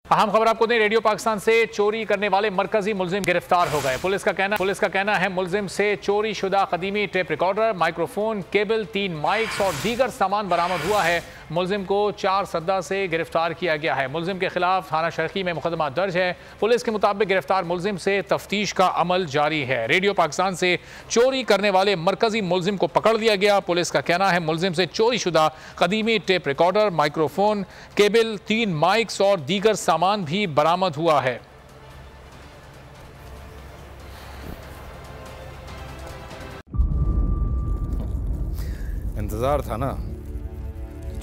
अहम खबर आपको दें, रेडियो पाकिस्तान से चोरी करने वाले मरकजी मुलजिम गिरफ्तार हो गए। पुलिस का कहना है मुलजिम से चोरी शुदा कदीमी tape recorder, microphone, cable, 3 mics और दीगर सामान बरामद हुआ है। मुलजिम को 4 सद्दा से गिरफ्तार किया गया है। मुलजिम के खिलाफ थाना शर्की में मुकदमा दर्ज है। पुलिस के मुताबिक गिरफ्तार मुलजिम से तफ्तीश का अमल जारी है। रेडियो पाकिस्तान से चोरी करने वाले मरकजी मुलजिम को पकड़ लिया गया। पुलिस का कहना है मुलजिम से चोरी शुदा कदीमी tape recorder, microphone, cable, 3 mics और दीगर सामान भी बरामद हुआ है। इंतजार था ना,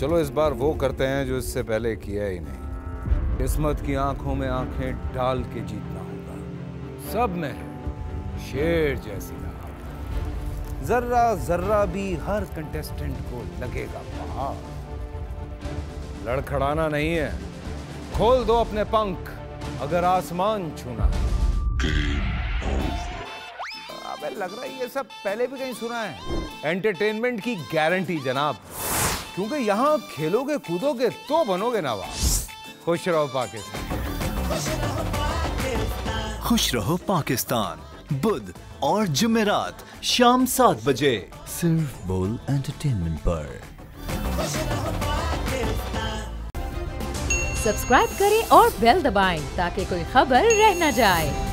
चलो इस बार वो करते हैं जो इससे पहले किया ही नहीं। किस्मत की आंखों में आंखें डाल के जीतना होगा। सब में है शेर जैसी राह, जर्रा जर्रा भी हर कंटेस्टेंट को लगेगा पहाड़। लड़खड़ाना नहीं है, खोल दो अपने पंख अगर आसमान छूना है। अबे लग रहा है ये सब पहले भी कहीं सुना है। एंटरटेनमेंट की गारंटी जनाब, क्योंकि यहाँ खेलोगे कूदोगे तो बनोगे नवाब। खुश रहो पाकिस्तान। खुश रहो पाकिस्तान, बुध और जुमेरात शाम 7 बजे सिर्फ बोल एंटरटेनमेंट पर। सब्सक्राइब करें और बेल दबाएं ताकि कोई खबर रह न जाए।